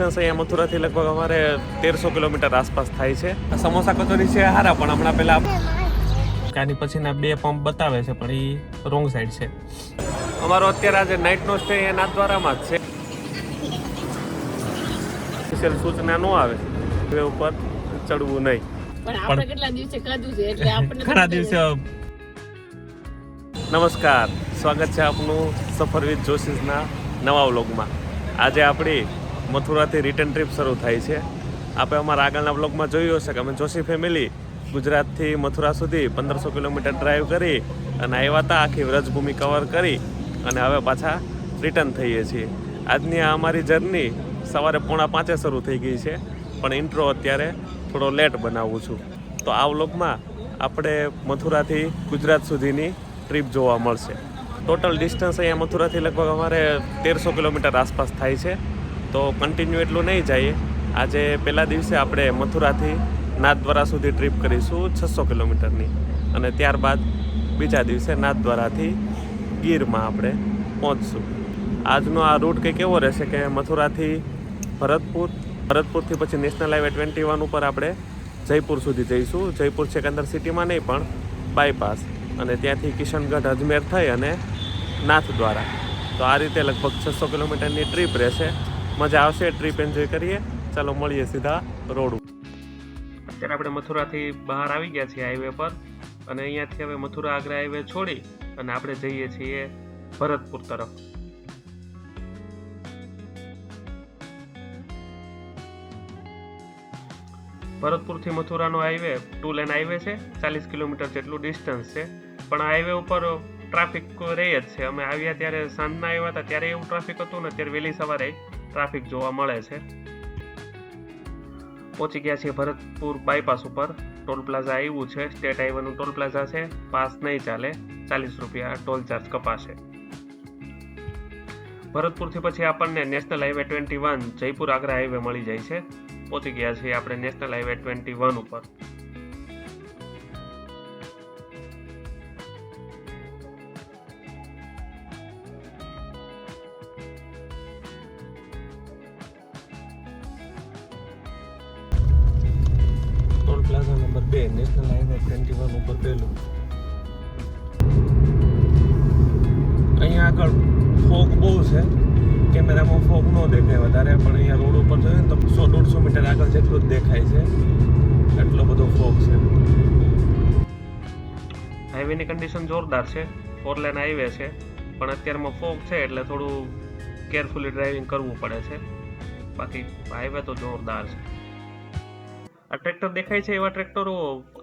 Distance અહીંયા મથુરાથી લગભગ અમારે 1300 કિલોમીટર આસપાસ થાય છે. સમોસા કચોરી છે હારા, પણ હમણાં પહેલા આની પછીના 2 પંપ બતાવે છે, પણ એ રોંગ સાઈડ છે. અમારો અત્યારે આજે નાઇટનો સ્ટે એ નાથદ્વારામાં જ છે. સ્પેશિયલ સૂચના ન આવે એ ઉપર ચડવું નહીં, પણ આપણે કેટલા દિવસે ખાધું છે એટલે આપણને ઘણા દિવસે. નમસ્કાર, સ્વાગત છે આપનું સફર વિથ જોશીસના નવા વ્લોગમાં. આજે આપણી મથુરાથી રિટર્ન ટ્રીપ શરૂ થાય છે. આપણે અમારા આગળના વ્લોગમાં જોયું હશે કે અમે જોશી ફેમિલી ગુજરાતથી મથુરા સુધી 1500 કિલોમીટર ડ્રાઈવ કરી અને આવ્યા હતા, આખી વ્રજભૂમિ કવર કરી અને હવે પાછા રિટર્ન થઈએ છીએ. આજની આ અમારી જર્ની સવારે 4:45 શરૂ થઈ ગઈ છે, પણ ઇન્ટ્રો અત્યારે થોડો લેટ બનાવું છું. તો આ વ્લોગમાં આપણે મથુરાથી ગુજરાત સુધીની ટ્રીપ જોવા મળશે. ટોટલ ડિસ્ટન્સ અહીંયા મથુરાથી લગભગ અમારે 1300 કિલોમીટર આસપાસ થાય છે. તો કન્ટિન્યુ એટલું નહીં જઈએ. આજે પહેલા દિવસે આપણે મથુરાથી નાથદ્વારા સુધી ટ્રીપ કરીશું 600 કિલોમીટરની, અને ત્યારબાદ બીજા દિવસે નાથદ્વારાથી ગીરમાં આપણે પહોંચશું. આજનો આ રૂટ કંઈક એવો રહેશે કે મથુરાથી ભરતપુરથી પછી નેશનલ હાઈવે 21 ઉપર આપણે જયપુર સુધી જઈશું. જયપુર છે કે અંદર સિટીમાં નહીં, પણ બાયપાસ, અને ત્યાંથી કિશનગઢ અજમેર થઈ અને નાથદ્વારા. તો આ રીતે લગભગ 600 કિલોમીટરની ટ્રીપ રહેશે. મજા આવશે, ટ્રીપ એન્જોય કરીએ. ચાલો મળીએ સીધા રોડ ઉપર. અત્યારે આપણે મથુરાથી બહાર આવી ગયા છીએ હાઈવે પર, અને અહીંયાથી હવે મથુરા આગ્રા હાઈવે છોડી અને આપણે જઈએ છીએ ભરતપુર તરફ. ભરતપુરથી મથુરાનો હાઈવે 2 લેન હાઈવે છે. 40 કિલોમીટર જેટલું ડિસ્ટન્સ છે, પણ આ હાઈવે ઉપર ટ્રાફિક રહે જ છે. અમે આવ્યા ત્યારે સાંજના આવ્યા હતા ત્યારે એવું ટ્રાફિક હતું ને અત્યારે વહેલી સવારે ટ્રાફિક જોવા મળે છે. પહોંચી ગયા છીએ ભરતપુર બાયપાસ ઉપર. ટોલ પ્લાઝા આવ્યું છે, સ્ટેટ હાઈવેનું ટોલ પ્લાઝા છે. પાસ નહીં ચાલે, 40 રૂપિયા ટોલ ચાર્જ કપાશે. ભરતપુરથી પછી આપણને national highway 21 Jaipur Agra highway મળી જાય છે. પહોંચી ગયા છીએ આપણે નેશનલ હાઈવે 21 ઉપર. Toll plaza number 2 national highway 21 ઉપર પહેલું. અહીંયા આગળ ફોગ બહુ છે, કેમેરામાં ફોગ ન દેખાય વધારે, પણ અહીંયા રોડ ઉપર જોઈએ ને તો 100-150 મીટર આગળ જેટલું જ દેખાય છે, એટલો બધો ફોગ છે. હાઈવેની કન્ડિશન જોરદાર છે. 4 લેન હાઈવે છે, પણ અત્યારમાં ફોગ છે એટલે થોડું કેરફુલી ડ્રાઇવિંગ કરવું પડે છે. બાકી હાઈવે તો જોરદાર છે. આ ટ્રેક્ટર દેખાય છે, એવા ટ્રેક્ટરો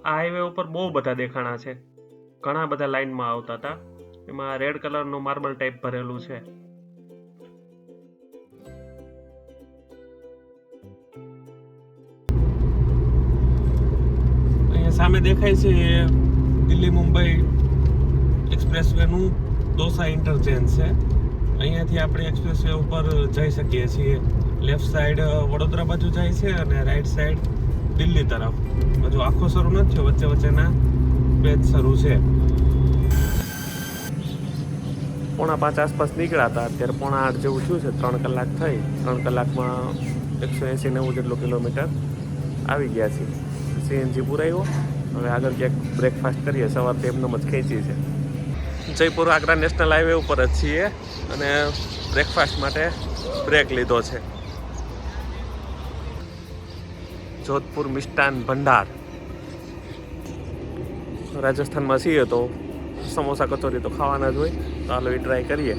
આ હાઈવે ઉપર બહુ બધા દેખાણા છે. ઘણા બધા લાઇનમાં આવતા હતા. એમાં રેડ કલરનું માર્બલ ટાઈપ ભરેલું છે. અહીંયા સામે દેખાય છે એ દિલ્હી મુંબઈ એક્સપ્રેસ વેનું દોસા ઇન્ટરચેન્જ છે. અહીંયાથી આપણે એક્સપ્રેસ વે ઉપર જઈ શકીએ છીએ. લેફ્ટ સાઈડ વડોદરા બાજુ જાય છે અને રાઈટ સાઈડ દિલ્હી તરફ. હજુ આખો શરૂ નથી થયો, વચ્ચે વચ્ચેના પેજ શરૂ છે. 4:45 આસપાસ નીકળ્યા હતા, અત્યારે 8:30 જેવું થયું છે. 3 કલાક થઈ. 3 કલાકમાં 180-90 જેટલો કિલોમીટર આવી ગયા છીએ. સીએનજી પુરાવ્યો. હવે આગળ ક્યાંક બ્રેકફાસ્ટ કરીએ. સવારથી એમનો જ ખેંચી છે. જયપુર આગ્રા નેશનલ હાઈવે ઉપર જ છીએ અને બ્રેકફાસ્ટ માટે બ્રેક લીધો છે. જોધપુર મિષ્ટાન ભંડાર. રાજસ્થાનમાં છીએ તો સમોસા કચોરી તો ખાવાના જ હોય. તો હાલો એ ટ્રાય કરીએ.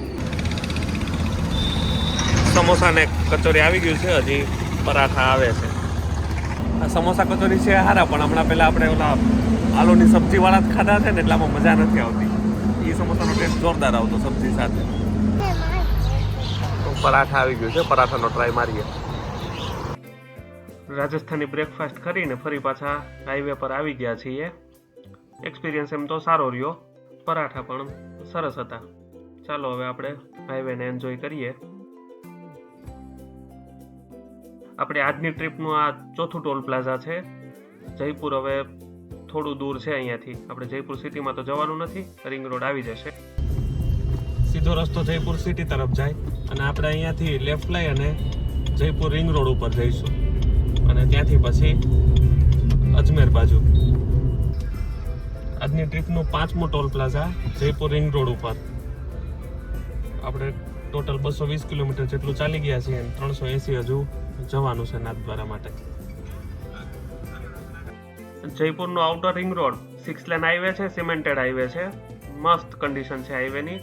સમોસા ને કચોરી આવી ગયું છે, હજી પરાઠા આવે છે. આ સમોસા કચોરી છે હારા, પણ હમણાં પહેલાં આપણે ઓલા આલુની સબ્જીવાળા જ ખાધા છે ને એટલે આમાં મજા નથી આવતી. એ સમોસાનો ટેસ્ટ જોરદાર આવતો સબ્જી સાથે. તો પરાઠા આવી ગયું છે, પરાઠાનો ટ્રાય મારીએ. રાજસ્થાની બ્રેકફાસ્ટ કરીને ફરી પાછા હાઈવે પર આવી ગયા છીએ. એક્સપિરિયન્સ એમ તો સારો રહ્યો, પરાઠા પણ સરસ હતા. ચાલો હવે આપણે હાઈવેને એન્જોય કરીએ. આપણે આજની ટ્રીપનું આ ચોથું ટોલ પ્લાઝા છે. જયપુર હવે થોડું દૂર છે અહીંયાથી. આપણે જયપુર સિટીમાં તો જવાનું નથી, રિંગ રોડ આવી જશે. સીધો રસ્તો જયપુર સિટી તરફ જાય અને આપણે અહીંયાથી લેફ્ટ લઈ અને જયપુર રિંગ રોડ ઉપર જઈશું અને ત્યાંથી પછી અજમેર બાજુ. આજની ટ્રીપનું 5મું toll plaza Jaipur ring road ઉપર. આપણે ટોટલ 220 કિલોમીટર જેટલું ચાલી ગયા છીએ અને 380 હજુ જવાનું છે નાથદ્વારા માટે. જયપુરનો outer ring road 6 lane highway છે, સિમેન્ટેડ હાઈવે છે, મસ્ત કન્ડિશન છે હાઈવેની.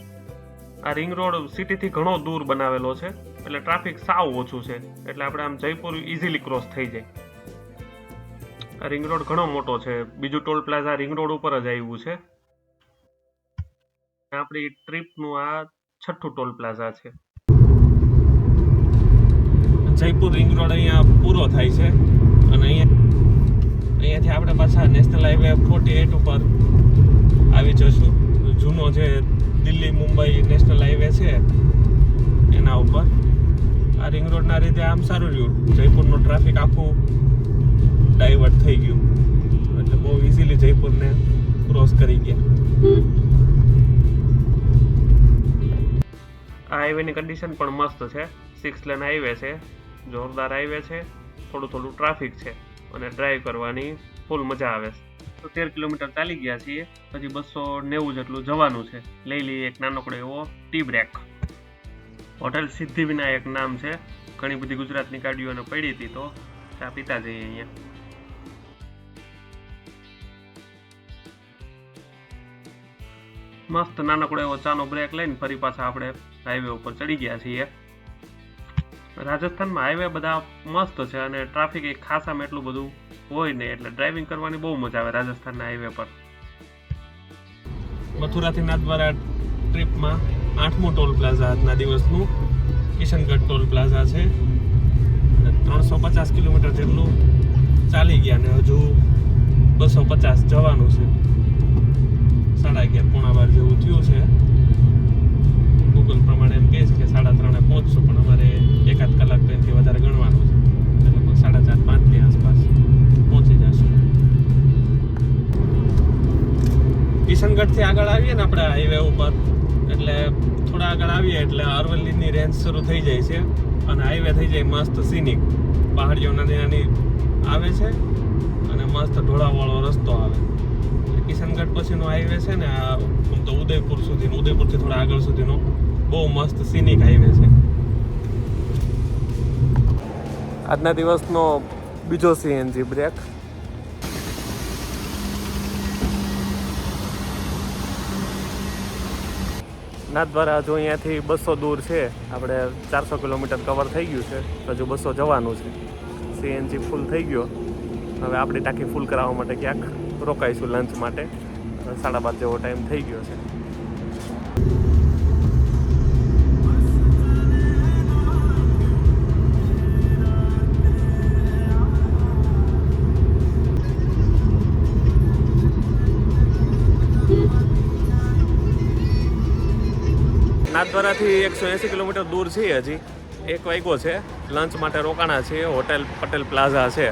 આ રિંગ રોડ સિટીથી ઘણો દૂર બનાવેલો છે એટલે ટ્રાફિક સાવ ઓછું છે, એટલે આપણે આમ જયપુર ઇઝીલી ક્રોસ થઈ જાય. આ રિંગ રોડ ઘણો મોટો છે. બીજું ટોલ પ્લાઝા રિંગ રોડ ઉપર જ આવ્યું છે. આપણી ટ્રીપનું આ 6થું ટોલ પ્લાઝા છે. જયપુર રિંગ રોડ અહીંયા પૂરો થાય છે અને અહીંયાથી આપણે પાછા નેશનલ હાઈવે 48 ઉપર આવી જશું. જૂનો જે દિલ્હી મુંબઈ નેશનલ હાઈવે છે એના ઉપર. આ રિંગ રોડના લીધે આમ સારું રહ્યું, જયપુરનું ટ્રાફિક આખું ડાયવર્ટ થઈ ગયું એટલે બહુ ઇઝીલી જયપુરને ક્રોસ કરી ગયા. આ હાઈવેની કન્ડિશન પણ મસ્ત છે. 6 લેન હાઈવે છે, જોરદાર હાઈવે છે, થોડું ટ્રાફિક છે અને ડ્રાઈવ કરવાની ફૂલ મજા આવે છે. 13 કિલોમીટર ચાલી ગયા છીએ, હજી 290 જેટલું જવાનું છે. લઈ લઈએ એક નાનકડો એવો ટી બ્રેક. હોટેલ સિદ્ધિવિનાયક નામ છે. ઘણી બધી ગુજરાતની ગાડીઓને પડી હતી તો ચા પીતા જઈએ અહીંયા. મસ્ત નાનકડો એવો ચાનો બ્રેક લઈને ફરી પાછા આપણે હાઈવે ઉપર ચડી ગયા છીએ. રાજસ્થાનમાં હાઈવે બધા મસ્ત છે અને ટ્રાફિક એક ખાસામાં એટલું બધું હોય નહીં, એટલે ડ્રાઇવિંગ કરવાની બહુ મજા આવે રાજસ્થાનના હાઈવે પર. મથુરાથી નાથદ્વારા ટ્રીપમાં 8મું ટોલ પ્લાઝા આજના દિવસનું કિશનગઢ ટોલ પ્લાઝા છે. 350 કિલોમીટર જેટલું ચાલી ગયા ને હજુ 250 જવાનું છે. 11:30 પોણા 12 જેવું થયું છે. ગૂગલ પ્રમાણે એમ કહે છે કે 3:30 પહોંચશું, પણ અમારે 1-8 કલાક તો એનાથી વધારે ગણવાનું છે એટલે 4:30-5ની આસપાસ પહોંચી જશું. કિશનગઢથી આગળ આવીએ ને આપણે હાઈવે ઉપર એટલે થોડા આગળ આવીએ એટલે અરવલ્લીની રેન્જ શરૂ થઈ જાય છે અને હાઈવે થઈ જાય મસ્ત સિનિક. પહાડીઓ નાની આવે છે અને મસ્ત ઢોળાવાળો રસ્તો આવે. કિશનગઢ પછીનો હાઈવે છે ને આ તો ઉદયપુર સુધીનો, ઉદયપુરથી થોડા આગળ સુધીનો બહુ મસ્ત સિનિક હાઈવે છે. આજના દિવસનો બીજો સીએનજી બ્રેક. નાથદ્વારા હજુ અહીંયાથી 200 દૂર છે. આપણે 400 કિલોમીટર કવર થઈ ગયું છે, હજુ 200 જવાનું છે. સીએનજી ફૂલ થઈ ગયો. હવે આપણી ટાંકી ફૂલ કરાવવા માટે ક્યાંક રોકાઈશું લંચ માટે. 12:30 જેવો ટાઈમ થઈ ગયો છે. નાથદ્વારાથી 180 કિલોમીટર દૂર છીએ. હજી 1 વાગ્યો છે. લંચ માટે રોકાણા છીએ. હોટેલ પટેલ પ્લાઝા છે,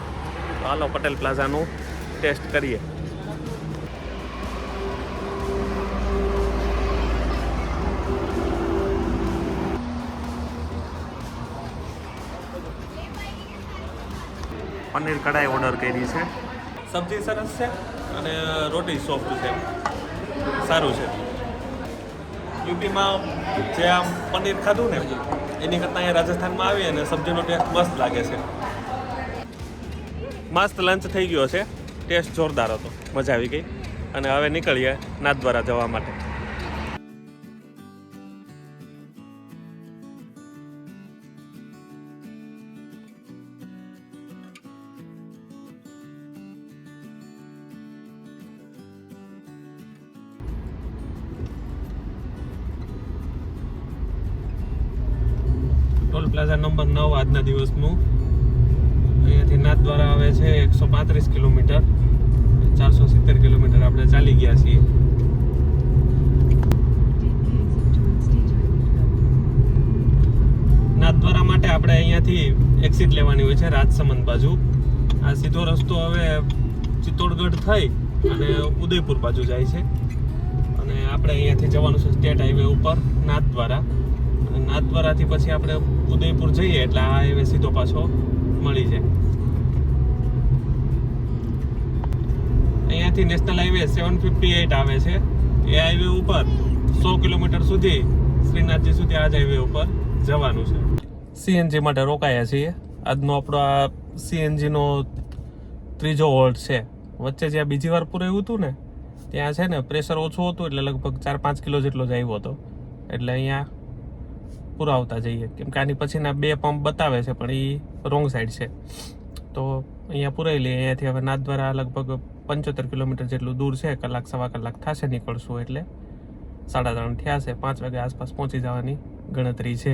તો હાલો પટેલ પ્લાઝાનું ટેસ્ટ કરીએ. પનીર કઢાઈ ઓર્ડર કરી છે. સબ્જી સરસ છે અને રોટી સોફ્ટ છે, સારું છે. યુપીમાં જે આમ પનીર ખાધું ને એની કરતાં અહીંયા રાજસ્થાનમાં આવીએ અને સબ્જીનો ટેસ્ટ મસ્ત લાગે છે. મસ્ત લંચ થઈ ગયો છે. ટેસ્ટ જોરદાર હતો, મજા આવી ગઈ. અને હવે નીકળીએ નાથદ્વારા જવા માટે. ટોલ પ્લાઝા નંબર 9 આજના દિવસનું. અહીંયાથી નાથદ્વારા આવે છે 135 કિલોમીટર. 470 કિલોમીટર આપણે ચાલી ગયા છીએ. નાથદ્વારા માટે આપણે અહીંયાથી એક્સિટ લેવાની હોય છે રાજસમંદ બાજુ. આ સીધો રસ્તો હવે ચિત્તોડગઢ થઈ અને ઉદયપુર બાજુ જાય છે અને આપણે અહીંયાથી જવાનું છે સ્ટેટ હાઈવે ઉપર નાથદ્વારા. નાથદ્વારાથી પછી આપણે ઉદયપુર જઈએ એટલે આ હાઈવે સીધો પાછો મળી જાય. અહીંયાથી નેશનલ હાઈવે 758 આવે છે. એ હાઈવે ઉપર 100 કિલોમીટર સુધી શ્રીનાથજી સુધી આ જ હાઈવે ઉપર જવાનું છે. સીએનજી માટે રોકાયા છીએ. આજનો આપણો આ સીએનજીનો ત્રીજો હોલ્ટ છે. વચ્ચે જ્યાં બીજી વાર પુરાયું હતું ને ત્યાં છે ને પ્રેશર ઓછું હતું એટલે લગભગ 4-5 કિલો જેટલો જ આવ્યો હતો. એટલે અહીંયા પુરાવતા જઈએ કેમ કે આની પછીના 2 પંપ બતાવે છે પણ એ રોંગ સાઈડ છે. તો અહીંયા પુરાઈ લઈએ. અહીંયાથી હવે નાથદ્વારા લગભગ 75 કિલોમીટર જેટલું દૂર છે. કલાક સવા કલાક થશે નીકળશું એટલે 3:30 થયા છે. 5 વાગે આસપાસ પહોંચી જવાની ગણતરી છે.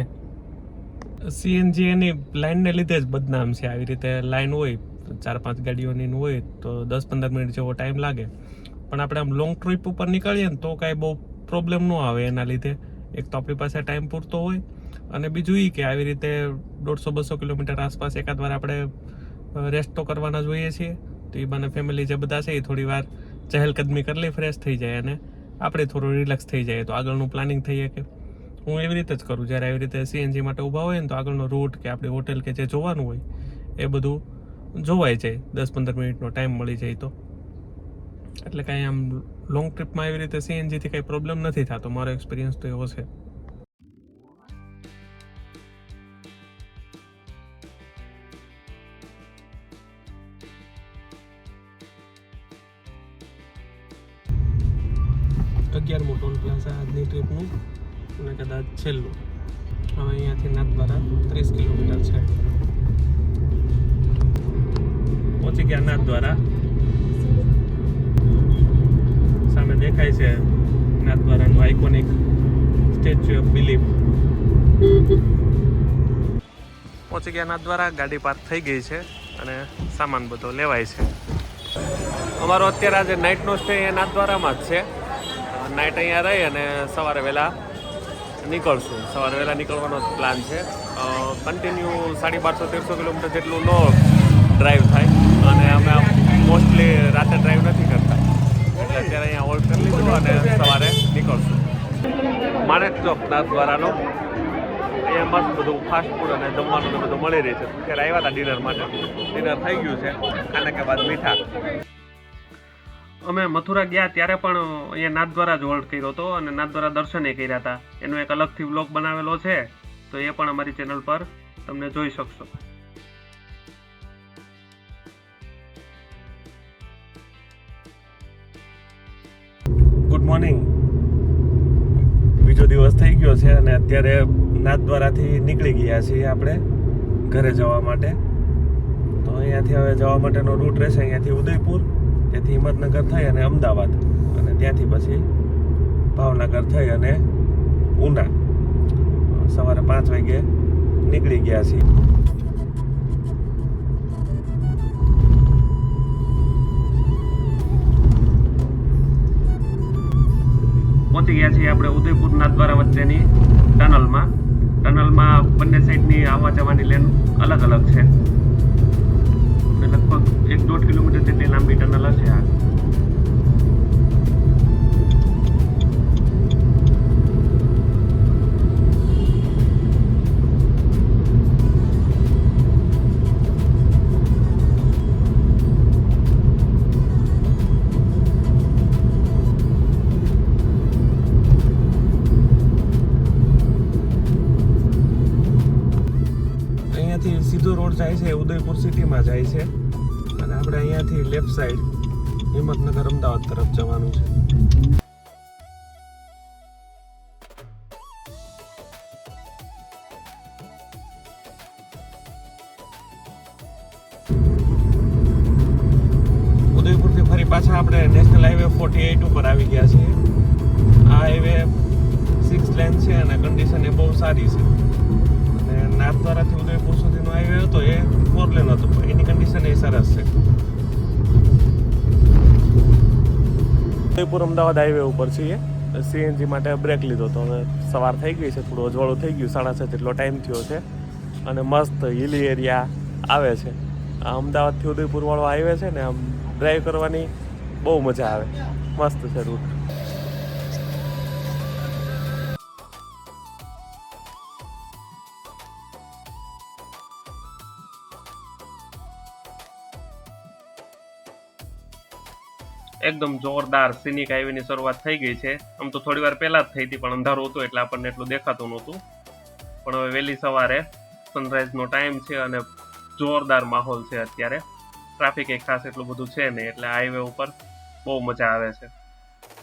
સીએનજી એની લાઈનને લીધે જ બદનામ છે. આવી રીતે લાઈન હોય 4-5 ગાડીઓની હોય તો 10-15 મિનિટ જેવો ટાઈમ લાગે. પણ આપણે આમ લોંગ ટ્રીપ ઉપર નીકળીએ ને તો કાંઈ બહુ પ્રોબ્લેમ ન આવે. એના લીધે એક તો આપણી પાસે ટાઈમ પૂરતો હોય અને બીજું એ કે આવી રીતે 150-200 કિલોમીટર આસપાસ એકાદ વાર આપણે રેસ્ટ તો કરવાના જોઈએ છીએ. તો એ બાને ફેમિલી જે બધા છે એ થોડી વાર ચહેલકદમી કરી લઈ, ફ્રેશ થઈ જાય અને આપણે થોડું રિલેક્સ થઈ જાય તો આગળનું પ્લાનિંગ થઈ શકે. હું એવી રીતે જ કરું. જ્યારે આવી રીતે સીએનજી માટે ઊભા હોય ને તો આગળનો રૂટ કે આપણી હોટેલ કે જે જોવાનું હોય એ બધું જોવાઈ જાય. 10-15 મિનિટનો ટાઈમ મળી જાય તો. એટલે કાંઈ આમ લોંગ ટ્રીપમાં એવી રીતે સીએનજીથી કાંઈ પ્રોબ્લેમ નથી થતો. મારો એક્સપિરિયન્સ તો એવો છે. અગિયારમું ટોલ પ્લાઝા આજની ટ્રીપનું અને કદાચ છેલ્લું. હવે અહીંયાથી નાથદ્વારા 30 કિલોમીટર છે. પહોંચી ગયા નાથદ્વારા. સામે દેખાય છે નાથદ્વારાનું આઇકોનિક સ્ટેચ્યુ ઓફ બિલીફ. પહોંચી ગયા નાથદ્વારા. ગાડી પાર્ક થઈ ગઈ છે અને સામાન બધો લેવાય છે. અમારો અત્યારે આજે નાઇટનો સ્ટે એ નાથદ્વારામાં જ છે. નાઇટ અહીંયા રહી અને સવારે વહેલા નીકળશું. સવારે વહેલા નીકળવાનો પ્લાન છે. કન્ટિન્યુ 1250-1300 કિલોમીટર જેટલું નો ડ્રાઈવ થાય અને અમે મોસ્ટલી રાતે ડ્રાઈવ નથી કરતા. એટલે અત્યારે અહીંયા હોલ્ડ કરી લીધું અને સવારે નીકળશું. માણેક ચોક નાથદ્વારાનો અહીંયા મસ્ત બધું ફાસ્ટ ફૂડ અને જમવાનું ને બધું મળી રહે છે. અત્યારે આવ્યા હતા ડિનર માટે. ડિનર થઈ ગયું છે. ખાને કે બાદ મીઠા. અમે મથુરા ગયા ત્યારે પણ અહીંયા નાથદ્વારા જ હોલ્ડ કર્યો હતો અને નાથદ્વારા દર્શને કર્યા હતા. એનો એક અલગથી વ્લોગ બનાવેલો છે તો એ પણ અમારી ચેનલ પર તમને જોઈ શકશો. Good morning. બીજો દિવસ થઈ ગયો છે અને અત્યારે નાથદ્વારાથી નીકળી ગયા છીએ આપણે ઘરે જવા માટે. તો અહીંયાથી હવે જવા માટેનો રૂટ રહેશે અહીંયાથી ઉદયપુર, ત્યાંથી હિંમતનગર થઈ અને અમદાવાદ અને ત્યાંથી પછી ભાવનગર થઈ અને ઉના. સવારે 5 વાગે નીકળી ગયા છીએ. પહોંચી ગયા છીએ આપણે ઉદયપુર નાથદ્વારા વચ્ચેની ટનલમાં. ટનલમાં બંને સાઈડની આવવા જવાની લેન અલગ અલગ છે. લગભગ 1-1.5 કિલોમીટર જેટલી લાંબી ટનલ હશે આ. અહીંયાથી સીધો રોડ જાય છે ઉદયપુર સિટીમાં જાય છે અને આપણે અહીંયાથી લેફ્ટ સાઈડ હિંમતનગર અમદાવાદ તરફ જવાનું છે. ઉદયપુરથી ફરી પાછા આપણે નેશનલ હાઈવે 48 ઉપર આવી ગયા છીએ. આ હાઈવે 6 લેન છે અને કન્ડિશન એ બહુ સારી છે. અને નાથદ્વારાથી ઉદયપુર સુધીનો હાઈવે હતો એ 4 લેન હતો પણ એની કન્ડિશન એ સરસ છે. ઉદયપુર અમદાવાદ હાઈવે ઉપર છીએ. સીએનજી માટે બ્રેક લીધો તો હવે સવાર થઈ ગઈ છે, થોડું અજવાળું થઈ ગયું. 6:30 જેટલો ટાઈમ થયો છે અને મસ્ત હિલી એરિયા આવે છે. આ અમદાવાદથી ઉદયપુર વાળો હાઈવે છે ને આમ ડ્રાઈવ કરવાની બહુ મજા આવે. મસ્ત છે રૂટ. એકદમ જોરદાર સિનિક હાઈવેની શરૂઆત થઈ ગઈ છે. આમ તો થોડી વાર પહેલા જ થઈ હતી, પણ અંધારું હતું એટલે આપણને એટલું દેખાતું નહોતું. પણ હવે વહેલી સવારે સનરાઈઝનો ટાઈમ છે અને જોરદાર માહોલ છે. અત્યારે ટ્રાફિક એ ખાસ એટલું બધું છે નહીં, એટલે હાઈવે ઉપર બહુ મજા આવે છે.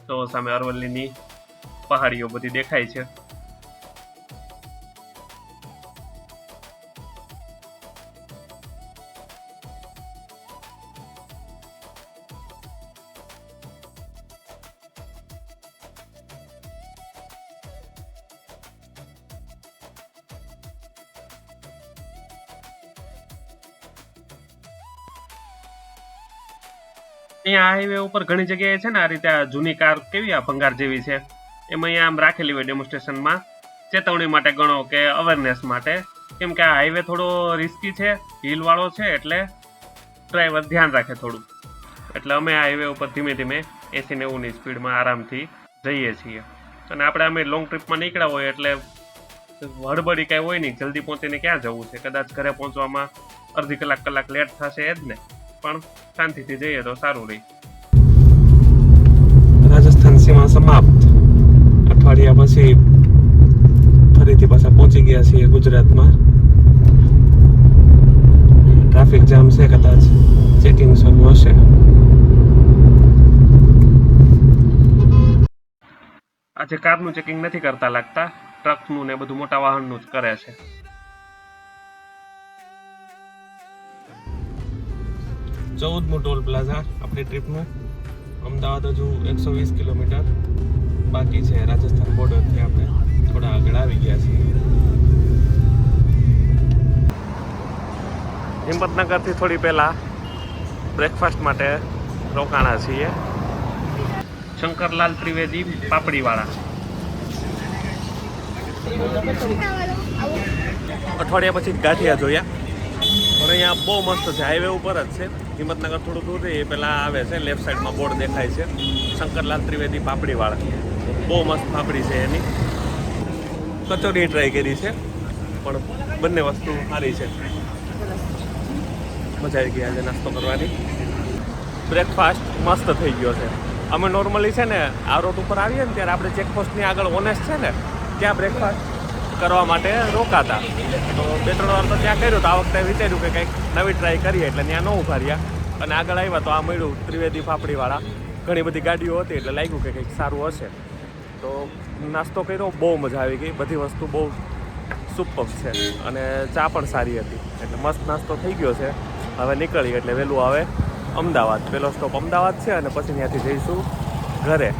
તો સામે અરવલ્લીની પહાડીઓ બધી દેખાય છે. અહીંયા હાઈવે ઉપર ઘણી જગ્યાએ છે ને આ રીતે આ જૂની કાર કેવી આ ભંગાર જેવી છે, એમાં અહીંયા આમ રાખેલી હોય ડેમોન્સ્ટ્રેશનમાં ચેતવણી માટે ગણો કે અવેરનેસ માટે. કેમ કે આ હાઈવે થોડો રિસ્કી છે, હિલવાળો છે, એટલે ડ્રાઈવર ધ્યાન રાખે થોડું. એટલે અમે આ હાઈવે ઉપર ધીમે ધીમે 80-90ની સ્પીડમાં આરામથી જઈએ છીએ. અને આપણે અમે લોંગ ટ્રીપમાં નીકળ્યા હોય એટલે હડબડી કાંઈ હોય નહીં, જલ્દી પહોંચીને ક્યાં જવું છે. કદાચ ઘરે પહોંચવામાં અડધી કલાક લેટ થશે જ ને, પણ શાંતિથી જઈએ તો સારું રહે. રાજસ્થાન સીમા સમાપ્ત. અઠવાડિયા પછી ફરીથી પાછા પહોંચી ગયા છીએ ગુજરાતમાં. ટ્રાફિક જામ છે, કદાચ ચેકિંગ શરૂ હશે. આજે કારનું ચેકિંગ નથી કરતા લાગતા, ટ્રકનું ને બધું મોટા વાહનનું જ કરે છે. ચૌદમું ટોલ પ્લાઝા આપણી ટ્રીપનું. અમદાવાદ હજુ 120 કિલોમીટર બાકી છે. રાજસ્થાન બોર્ડરથી આપણે થોડા આગળ આવી ગયા છીએ. હિંમતનગરથી થોડી પહેલા બ્રેકફાસ્ટ માટે રોકાણા છીએ. શંકરલાલ ત્રિવેદી પાપડીવાળા. અઠવાડિયા પછી ગાંઠિયા જોયા, પણ અહીંયા બહુ મસ્ત છે. હાઈવે ઉપર જ છે. હિંમતનગર થોડું દૂર છે, એ પહેલાં આવે છે. લેફ્ટ સાઈડમાં બોર્ડ દેખાય છે, શંકરલાલ ત્રિવેદી પાપડીવાળા. બહુ મસ્ત પાપડી છે એની. કચોરી ટ્રાય કરી છે, પણ બંને વસ્તુ સારી છે. મજા આવી ગઈ આજે નાસ્તો કરવાની. બ્રેકફાસ્ટ મસ્ત થઈ ગયો છે. અમે નોર્મલી છે ને આ રોડ ઉપર આવીએ ને ત્યારે આપણે ચેકપોસ્ટની આગળ ઓનેસ્ટ છે ને ત્યાં બ્રેકફાસ્ટ કરવા માટે રોકાતા. તો 2-3 વાર તો ત્યાં કર્યું. તો આ વખતે વિચાર્યું કે કંઈક નવી ટ્રાય કરીએ, એટલે ત્યાં ન ઉભા રહ્યા અને આગળ આવ્યા તો આ મળ્યું ત્રિવેદી પાપડીવાળા. ઘણી બધી ગાડીઓ હતી એટલે લાગ્યું કે કંઈક સારું હશે. તો નાસ્તો કર્યો, બહુ મજા આવી ગઈ. બધી વસ્તુ બહુ સુપર છે અને ચા પણ સારી હતી. એટલે મસ્ત નાસ્તો થઈ ગયો છે. હવે નીકળીએ એટલે વહેલું આવે અમદાવાદ. પહેલો સ્ટોપ અમદાવાદ છે અને પછી ત્યાંથી જઈશું ઘરે.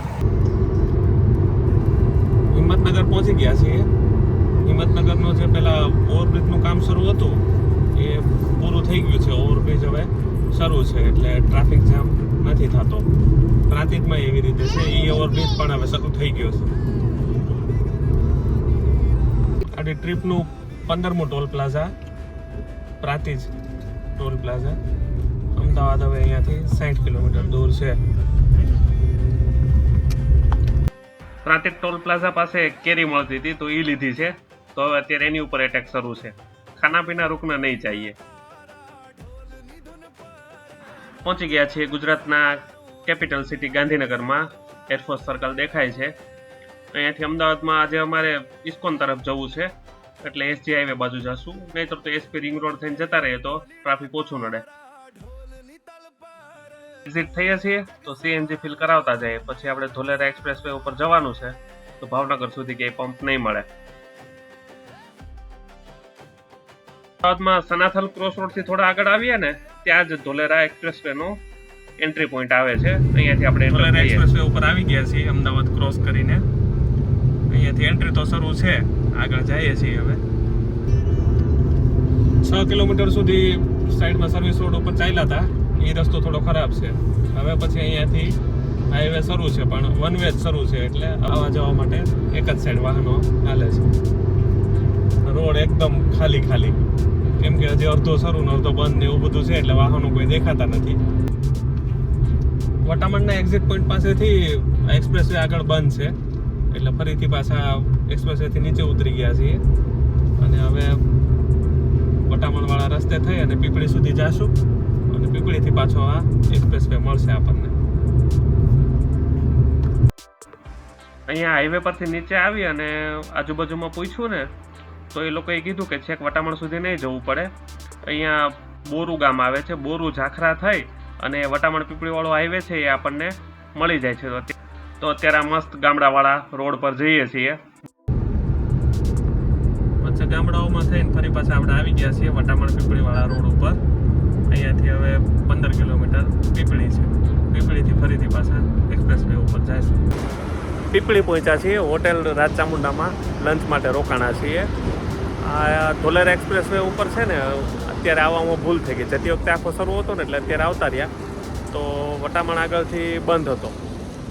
હિંમતનગર પહોંચી ગયા છીએ. હિંમતનગરનો જે પેલા ઓવરબ્રિજનું કામ શરૂ હતું એ પૂરું થઈ ગયું છે. ઓવરબ્રિજ હવે શરૂ છે એટલે ટ્રાફિક જામ નથી થતો. પ્રાંતિજમાં એવી રીતે છે. એ ઓવરબ્રિજ પણ હવે શરૂ થઈ ગયો છે. આપણી ટ્રીપનું 15મું toll plaza Prantij toll plaza. Ahmedabad હવે અહીંયાથી 60 કિલોમીટર દૂર છે. પ્રાંતિજ ટોલ પ્લાઝા પાસે કેરી મળતી હતી તો એ લીધી છે. તો હવે અત્યારે એની ઉપર એટેક શરૂ છે. ખાના પીના રૂકના નહીં ચાહીએ. પહોંચી ગયા છીએ ગુજરાતના કેપિટલ સિટી ગાંધીનગરમાં. એરફોર્સ સર્કલ દેખાય છે. અહીંયાથી અમદાવાદમાં આજે અમારે ઇસ્કોન તરફ જવું છે, એટલે એસજી હાઈવે બાજુ જશું. નહીંતર તો એસપી રિંગ રોડ થઈને જતા રહીએ તો ટ્રાફિક ઓછું નડે. વિઝિટ થઈએ છીએ તો સીએનજી ફિલ કરાવતા જઈએ. પછી આપણે ધોલેરા એક્સપ્રેસ વે ઉપર જવાનું છે, તો ભાવનગર સુધી ક્યાંય પંપ નહીં મળે. અમદાવાદમાં સનાથલ ક્રોસ રોડથી થોડા આગળ આવીએ ને ત્યાં જ ધોલેરા એક્સપ્રેસ વેનો એન્ટ્રી પોઈન્ટ આવે છે. અહીંયાથી આપણે ધોલેરા એક્સપ્રેસ વે ઉપર આવી ગયા છીએ અમદાવાદ ક્રોસ કરીને. અહીંયાથી એન્ટ્રી તો શરૂ છે. આગળ જઈએ છીએ હવે. 6 કિલોમીટર સુધી સાઈડમાં સર્વિસ રોડ ઉપર ચાલ્યા હતા. એ રસ્તો થોડો ખરાબ છે. હવે પછી અહીંયાથી હાઈવે શરૂ છે, પણ વન વે જ શરૂ છે, એટલે આવવા જવા માટે એક જ સાઈડ વાહનો ચાલે છે. રોડ એકદમ ખાલી, કેમ કે હજી અડધો શરૂ ને અડધો બંધ ને એવું બધું છે, એટલે વાહનો કોઈ દેખાતા નથી. વટામણના એક્ઝિટ પોઈન્ટ પાસેથી એક્સપ્રેસ વે આગળ બંધ છે, એટલે ફરીથી પાછા એક્સપ્રેસ વેથી નીચે ઉતરી ગયા છીએ અને હવે વટામણવાળા રસ્તે થઈ અને પીપળી સુધી જાશું અને પીપળીથી પાછો આ એક્સપ્રેસ વે મળશે આપણને. અહીંયા હાઈવે પરથી નીચે આવી અને આજુબાજુમાં પૂછ્યું ને તો એ લોકોએ કીધું કે છેક વટામણ સુધી નહીં જવું પડે. અહીંયા બોરુ ગામ આવે છે, બોરુ ઝાખરા થઈ અને વટામણ પીપળીવાળો હાઈવે છે એ આપણને મળી જાય છે. તો અત્યારે આ મસ્ત ગામડાવાળા રોડ પર જઈએ છીએ. વચ્ચે ગામડાઓમાં થઈને ફરી પાછા આપણે આવી ગયા છીએ વટામણ પીપળીવાળા રોડ ઉપર. અહીંયાથી હવે 15 કિલોમીટર પીપળી છે. પીપળીથી ફરીથી પાછા એક્સપ્રેસ વે ઉપર જઈશું. પીપળી પહોંચ્યા છીએ. હોટેલ રાજચામુંડામાં લંચ માટે રોકાણા છીએ. આ ધોલેરા એક્સપ્રેસ વે ઉપર છે ને અત્યારે આવવામાં ભૂલ થઈ ગઈ. જતી વખતે આખો શરૂ હતો ને એટલે અત્યારે આવતા રહ્યા તો વટામણ આગળથી બંધ હતો.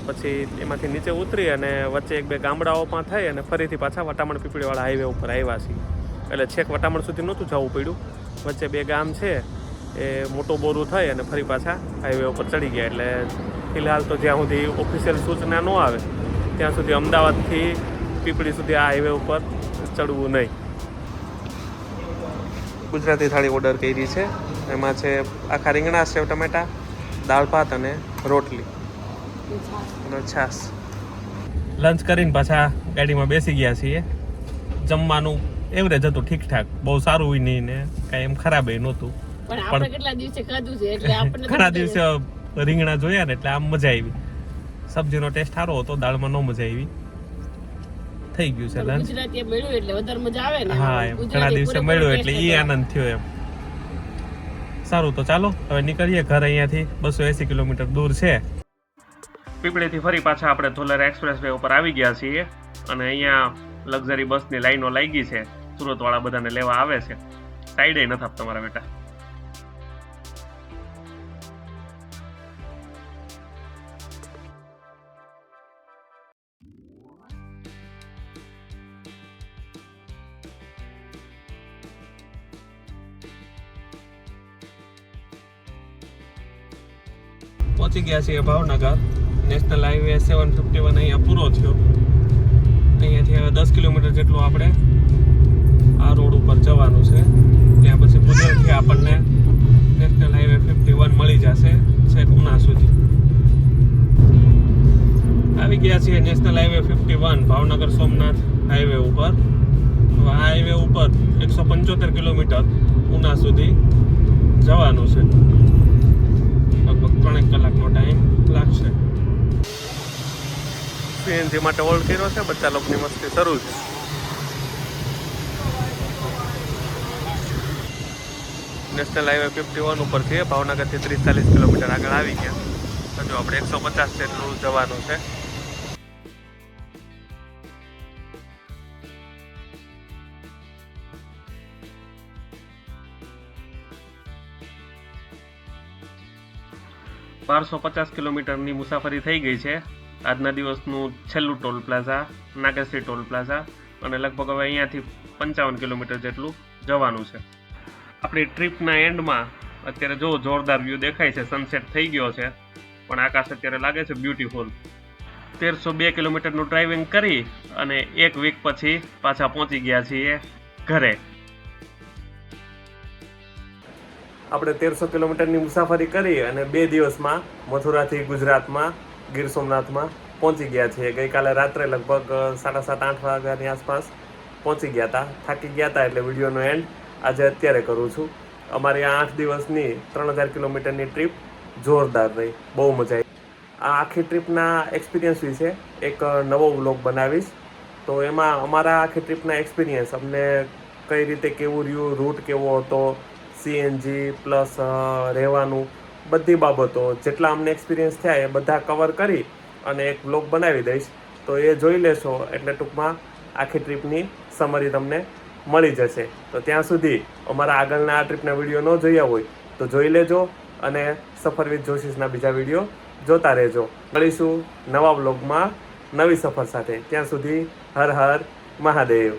પછી એમાંથી નીચે ઉતરી અને વચ્ચે 1-2 ગામડાઓમાં થઈ અને ફરીથી પાછા વટામણ પીપળીવાળા હાઈવે ઉપર આવ્યા છીએ. એટલે છેક વટામણ સુધી નહોતું જવું પડ્યું. વચ્ચે 2 ગામ છે એ મોટું બોરું થઈ અને ફરી પાછા હાઈવે ઉપર ચડી ગયા. એટલે ફિલહાલ તો જ્યાં સુધી ઓફિશિયલ સૂચના ન આવે ત્યાં સુધી અમદાવાદથી પીપળી સુધી આ હાઈવે ઉપર ચડવું નહીં. ગુજરાતી થાળી ઓર્ડર કરી છે. એમાં છે આખા રીંગણા, સેવ ટમેટા, દાળ ભાત અને રોટલી અને છાશ. લંચ કરીને પાછા ગાડીમાં બેસી ગયા છીએ. જમવાનું એવરેજ હતું, ઠીકઠાક, બહુ સારું હોય નહીં ને કાંઈ એમ ખરાબ નહોતું. પણ આપણે કેટલા દિવસે ખાધું છે એટલે આપણને ઘણા દિવસે રીંગણા જોયા ને એટલે આમ મજા આવી. સબ્જીનો ટેસ્ટ સારો હતો, દાળમાં ન મજા આવી. થઈ ગયું છે લંચ. ગુજરાતી મળ્યું એટલે વધારે મજા આવે ને. હા, એમ ઘણા દિવસે મળ્યું એટલે એ આનંદ થયો એમ. સારું, તો ચાલો હવે નીકળીએ. ઘર અહીંયાથી 280 કિલોમીટર દૂર છે. પીપળીથી ફરી પાછા આપણે ધોલેરા એક્સપ્રેસ વે ઉપર આવી ગયા છીએ અને અહીંયા લક્ઝરી બસની લાઈનો લાગી છે. સુરતવાળા બધાને લેવા આવે છે. સાઈડે નથી આપતા તમારા બેટા. પહોંચી ગયા છીએ ભાવનગર. નેશનલ હાઈવે 751 અહીંયા પૂરો થયો. અહીંયાથી હવે 10 કિલોમીટર જેટલું આપણે આ રોડ ઉપર જવાનું છે. ત્યાં પછી ભુજથી આપણને નેશનલ હાઈવે 51 મળી જશે છેક ઉના સુધી. આવી ગયા છીએ national highway 51 Bhavnagar Somnath highway ઉપર. હવે આ હાઈવે ઉપર 175 કિલોમીટર ઉના સુધી જવાનું છે. લગભગ 3 કલાકનો ટાઈમ લાગશે. સીએનજી માટે હોલ્ડ કર્યો છે. બચ્ચા લોકોની મસ્તી શરૂ છે. નેશનલ હાઈવે 51 ઉપર છે. ભાવનગરથી 30-40 કિલોમીટર આગળ આવી ગયા. હજુ આપણે 150 જેટલું જવાનું છે. ,550 કિલોમીટરની મુસાફરી થઈ ગઈ છે. આજના દિવસનું છેલ્લું toll plaza Nageshri toll plaza અને લગભગ હવે અહીંયાથી 55 કિલોમીટર જેટલું જવાનું છે. આપણી ટ્રીપના એન્ડમાં અત્યારે જો જોરદાર વ્યૂ દેખાય છે. સનસેટ થઈ ગયો છે પણ આકાશ અત્યારે લાગે છે બ્યુટીફુલ. 1302 કિલોમીટરનું ડ્રાઇવિંગ કરી અને 1 વીક પછી પાછા પહોંચી ગયા છીએ ઘરે. આપણે 1300 કિલોમીટરની મુસાફરી કરી અને 2 દિવસમાં મથુરાથી ગુજરાતમાં ગીર સોમનાથમાં પહોંચી ગયા છીએ. ગઈકાલે રાત્રે લગભગ 7:30-8 વાગ્યાની આસપાસ પહોંચી ગયા હતા. થાકી ગયા હતા એટલે વિડીયોનો એન્ડ આજે અત્યારે કરું છું. અમારી આ 8 દિવસની 3000 કિલોમીટરની ટ્રીપ જોરદાર રહી, બહુ મજા આવી. આ આખી ટ્રીપના એક્સપિરિયન્સ વિશે એક નવો વ્લોગ બનાવીશ. તો એમાં અમારા આખી ટ્રીપના એક્સપિરિયન્સ, અમને કઈ રીતે કેવું રહ્યું, રૂટ કેવો હતો, સીએનજી પ્લસ રહેવાનું, બધી બાબતો જેટલા અમને એક્સપિરિયન્સ થયા એ બધા કવર કરી અને એક વ્લોગ બનાવી દઈશ. તો એ જોઈ લેશો એટલે ટૂંકમાં આખી ટ્રીપની સમરી તમને મળી જશે. તો ત્યાં સુધી અમારા આગળના આ ટ્રીપના વિડીયો ન જોયા હોય તો જોઈ લેજો અને સફર વિથ જોશીસના બીજા વિડીયો જોતા રહેજો. મળીશું નવા વ્લોગમાં નવી સફર સાથે. ત્યાં સુધી હર હર મહાદેવ.